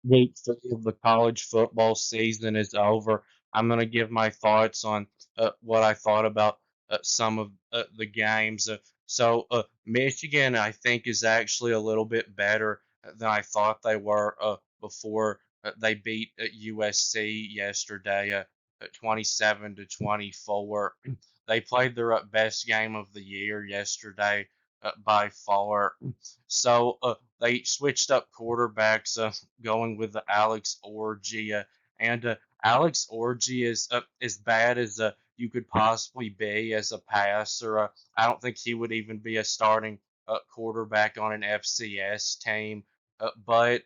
Week three of the college football season is over. I'm going to give my thoughts on what I thought about some of the games. Michigan, I think, is actually a little bit better than I thought they were before they beat USC yesterday, 27-24. They played their best game of the year yesterday by far. They switched up quarterbacks, going with the Alex Orgy, and Alex Orgy is as bad as you could possibly be as a passer. I don't think he would even be a starting quarterback on an FCS team, but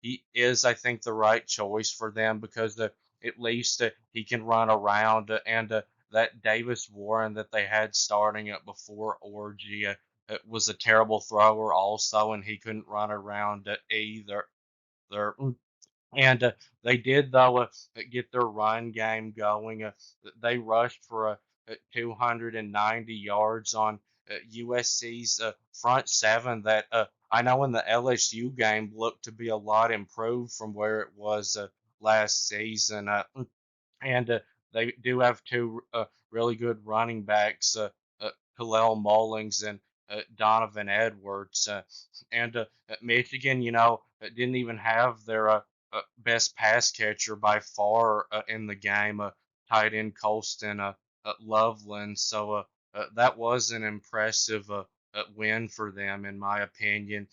he is, I think, the right choice for them because at least he can run around and that Davis Warren that they had starting before Orgy was a terrible thrower also, and he couldn't run around either. There, and they did though get their run game going. They rushed for 290 yards on USC's front seven. That I know in the LSU game looked to be a lot improved from where it was last season. And they do have two really good running backs, Hillel Mullings and Donovan Edwards. And Michigan, didn't even have their best pass catcher by far in the game, tight end Colston Loveland. That was an impressive win for them, in my opinion.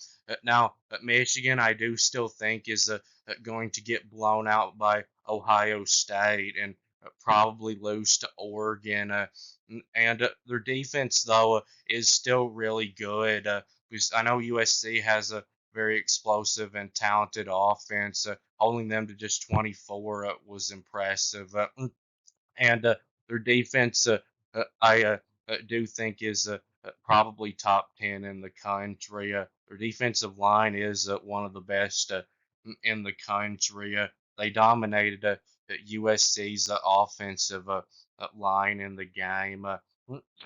Now, Michigan, I do still think is going to get blown out by Ohio State and probably lose to Oregon. And their defense, though, is still really good. Because I know USC has a very explosive and talented offense. Holding them to just 24 was impressive. And their defense, I do think is probably top 10 in the country. Their defensive line is one of the best in the country. They dominated USC's offensive line in the game.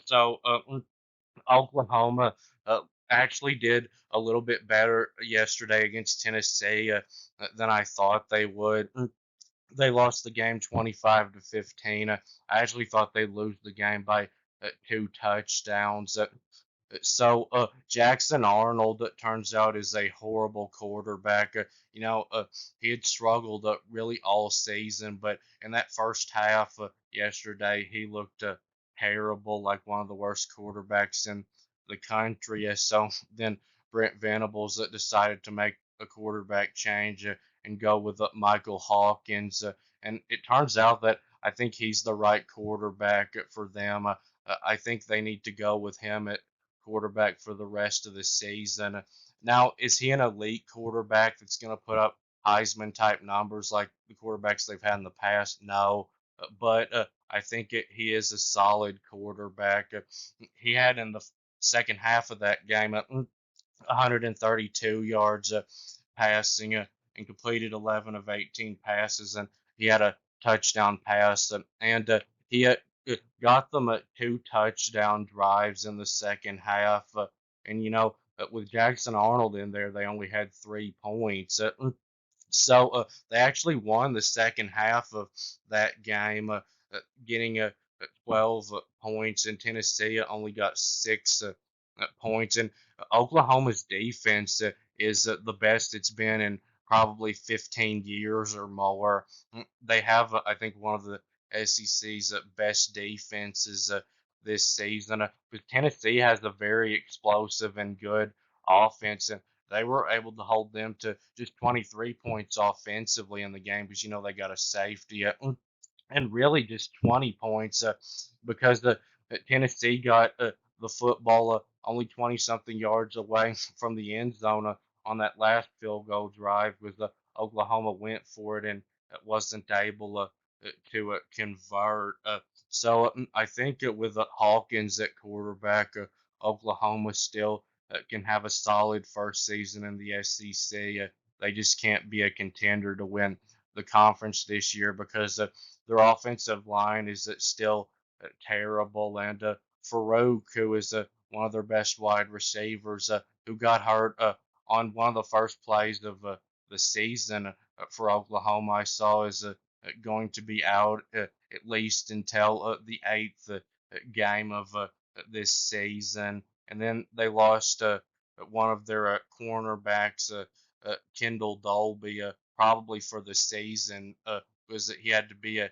So Oklahoma actually did a little bit better yesterday against Tennessee than I thought they would. They lost the game 25-15. I actually thought they'd lose the game by two touchdowns. Jackson Arnold, it turns out, is a horrible quarterback. He had struggled really all season, but in that first half yesterday, he looked terrible, like one of the worst quarterbacks in the country. So then Brent Venables decided to make a quarterback change and go with Michael Hawkins. And it turns out that I think he's the right quarterback for them. I think they need to go with him at quarterback for the rest of the season. Now, is he an elite quarterback that's going to put up Heisman type numbers like the quarterbacks they've had in the past? No. But I think he is a solid quarterback. He had in the second half of that game 132 yards passing and completed 11 of 18 passes, and he had a touchdown pass, and he got them at two touchdown drives in the second half. And with Jackson Arnold in there, they only had 3 points. They actually won the second half of that game, getting 12 points, and Tennessee only got 6 points. And Oklahoma's defense is the best it's been in probably 15 years or more. They have, I think, one of the SEC's best defenses this season. But Tennessee has a very explosive and good offense, and they were able to hold them to just 23 points offensively in the game because they got a safety and really just 20 points because the Tennessee got the football only 20 something yards away from the end zone on that last field goal drive with Oklahoma went for it and wasn't able to convert. I think with Hawkins at quarterback, Oklahoma still can have a solid first season in the SEC. They just can't be a contender to win the conference this year because their offensive line is still terrible, and Farouk, who is one of their best wide receivers, who got hurt on one of the first plays of the season for Oklahoma. I saw is going to be out at least until the eighth game of this season, and then they lost one of their cornerbacks, Kendall Dolby, probably for the season, was that he had to be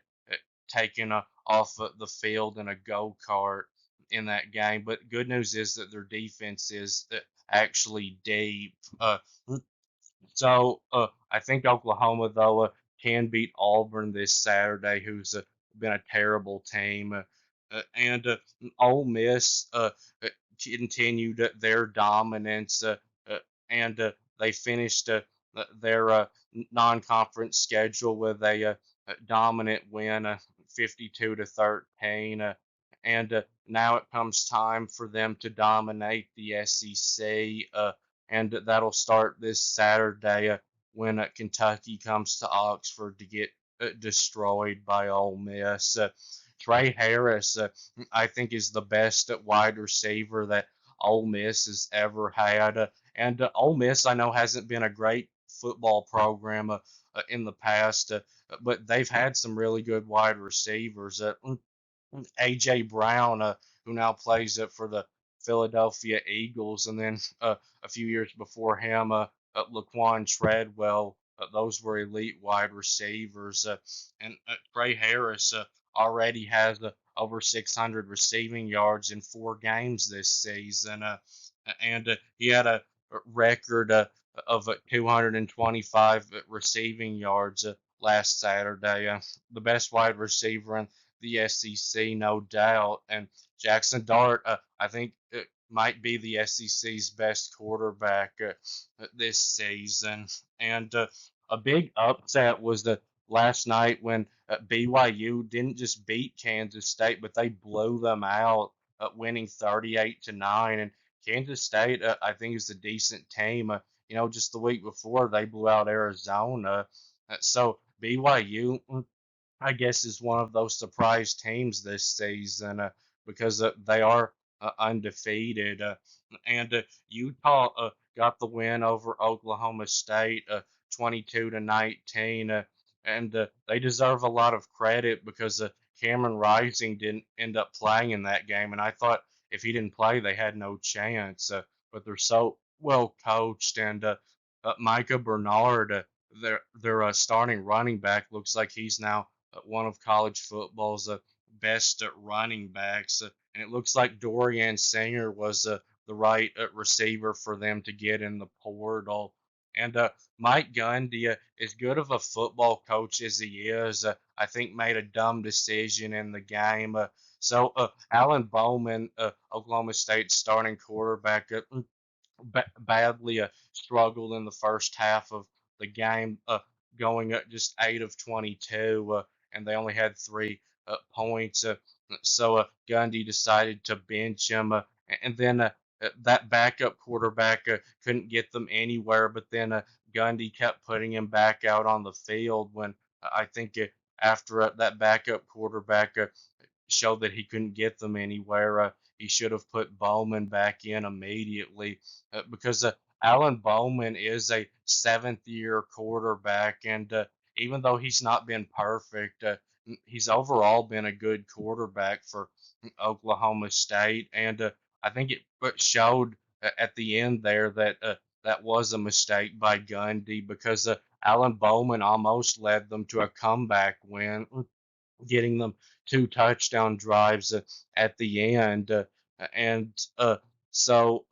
taken off the field in a go kart in that game. But good news is that their defense is actually deep. So I think Oklahoma though can beat Auburn this Saturday, who's been a terrible team, and Ole Miss continued their dominance, and they finished their non-conference schedule with a dominant win, 52-13, and now it comes time for them to dominate the SEC. And that'll start this Saturday when Kentucky comes to Oxford to get destroyed by Ole Miss. Trey Harris, I think, is the best wide receiver that Ole Miss has ever had. And Ole Miss, I know, hasn't been a great football program in the past, but they've had some really good wide receivers. AJ Brown, who now plays for the Philadelphia Eagles, and then a few years before him, Laquan Treadwell. Those were elite wide receivers, and Trey Harris already has over 600 receiving yards in 4 games this season, and he had a record of 225 receiving yards last Saturday. The best wide receiver in the SEC, no doubt. And Jackson Dart, I think, might be the SEC's best quarterback this season. And a big upset was the last night when BYU didn't just beat Kansas State, but they blew them out, winning 38-9. And Kansas State, I think, is a decent team. Just the week before they blew out Arizona. So BYU, I guess, is one of those surprise teams this season because they are undefeated. And Utah got the win over Oklahoma State, 22-19, and they deserve a lot of credit because Cameron Rising didn't end up playing in that game, and I thought if he didn't play, they had no chance. But they're so well coached, and Micah Bernard, their starting running back, looks like he's now one of college football's best running backs. And it looks like Dorian Singer was the right receiver for them to get in the portal. And Mike Gundy, as good of a football coach as he is, I think made a dumb decision in the game. So Alan Bowman, Oklahoma State starting quarterback, badly struggled in the first half of the game, going at just 8 of 22, and they only had 3 points. So Gundy decided to bench him, and then that backup quarterback couldn't get them anywhere. But then Gundy kept putting him back out on the field when I think after that backup quarterback showed that he couldn't get them anywhere. He should have put Bowman back in immediately because Alan Bowman is a seventh-year quarterback, and even though he's not been perfect, he's overall been a good quarterback for Oklahoma State, and I think it showed at the end there that that was a mistake by Gundy because Alan Bowman almost led them to a comeback win, getting them 2 touchdown drives at the end. And so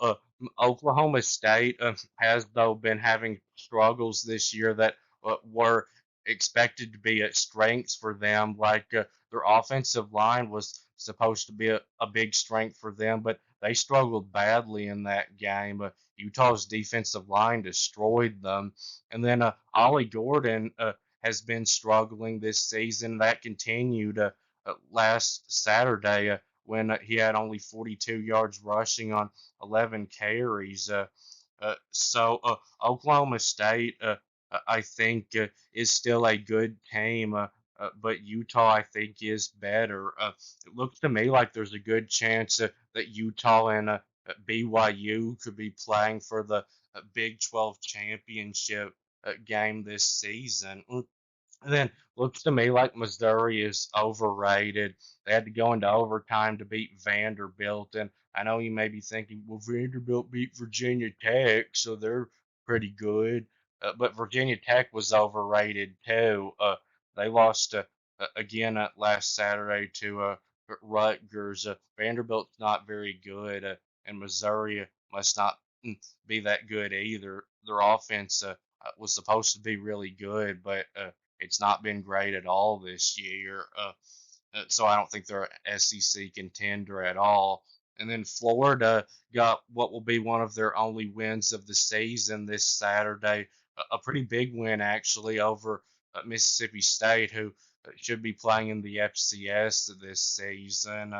Oklahoma State has, though, been having struggles this year that were expected to be at strengths for them. Like their offensive line was supposed to be a big strength for them, but they struggled badly in that game. Utah's defensive line destroyed them. And then Ollie Gordon has been struggling this season. That continued last Saturday when he had only 42 yards rushing on 11 carries. So Oklahoma State, I think, is still a good team. But Utah, I think, is better. It looks to me like there's a good chance that Utah and BYU could be playing for the Big 12 championship game this season. And then looks to me like Missouri is overrated. They had to go into overtime to beat Vanderbilt, and I know you may be thinking, well, Vanderbilt beat Virginia Tech, so they're pretty good. But Virginia Tech was overrated too. They lost again last Saturday to Rutgers. Vanderbilt's not very good, and Missouri must not be that good either. Their offense was supposed to be really good, but it's not been great at all this year. So I don't think they're an SEC contender at all. And then Florida got what will be one of their only wins of the season this Saturday. A pretty big win, actually, over Mississippi State, who should be playing in the FCS this season.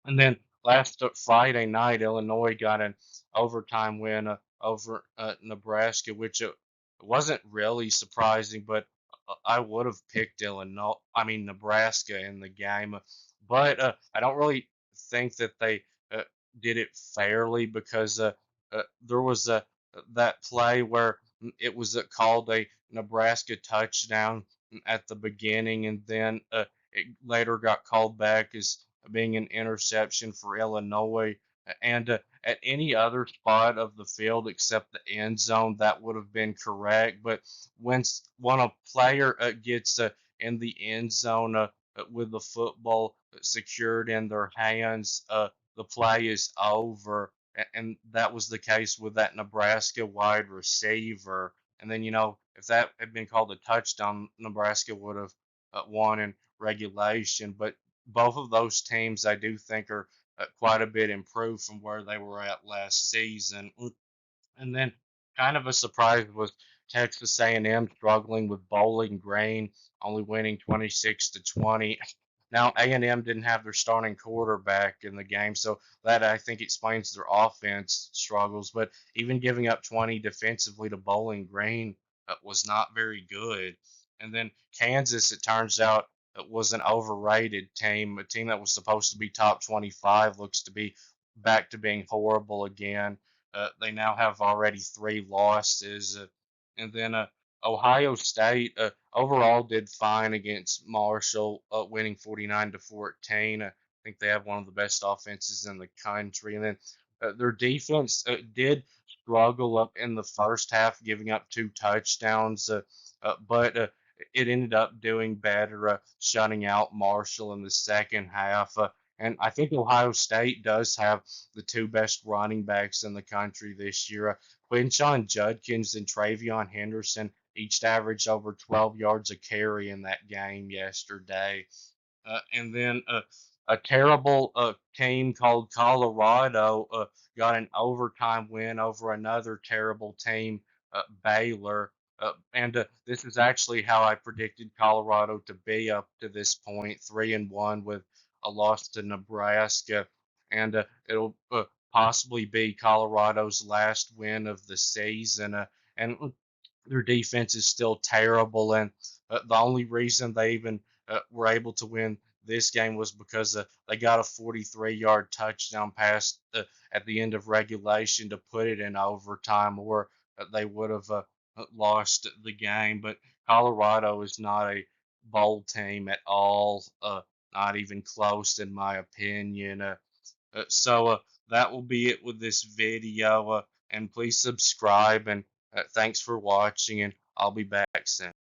And then last Friday night, Illinois got an overtime win over Nebraska, which wasn't really surprising, but I would have picked Nebraska in the game. But I don't really think that they did it fairly because there was that play where it was called a Nebraska touchdown at the beginning, and then it later got called back as being an interception for Illinois. And at any other spot of the field except the end zone, that would have been correct. But when a player gets in the end zone with the football secured in their hands, the play is over. And that was the case with that Nebraska wide receiver. And then, if that had been called a touchdown, Nebraska would have won in regulation. But both of those teams, I do think, are quite a bit improved from where they were at last season. And then, kind of a surprise was Texas A&M struggling with Bowling Green, only winning 26-20. Now A&M didn't have their starting quarterback in the game, so that I think explains their offense struggles. But even giving up 20 defensively to Bowling Green was not very good. And then Kansas, it turns out, was an overrated team. A team that was supposed to be top 25 looks to be back to being horrible again. They now have already 3 losses. And then Ohio State overall did fine against Marshall, winning 49-14. I think they have one of the best offenses in the country. And then their defense did struggle up in the first half, giving up 2 touchdowns, but it ended up doing better, shutting out Marshall in the second half. And I think Ohio State does have the 2 best running backs in the country this year. Quinshon Judkins and Travion Henderson each averaged over 12 yards a carry in that game yesterday. And then a terrible team called Colorado got an overtime win over another terrible team, Baylor. And this is actually how I predicted Colorado to be up to this point, 3-1 with a loss to Nebraska, and it'll possibly be Colorado's last win of the season. And their defense is still terrible, and the only reason they even were able to win this game was because they got a 43-yard touchdown pass at the end of regulation to put it in overtime, or they would have lost the game. But Colorado is not a bowl team at all, not even close, in my opinion. So that will be it with this video. And please subscribe, and thanks for watching, and I'll be back soon.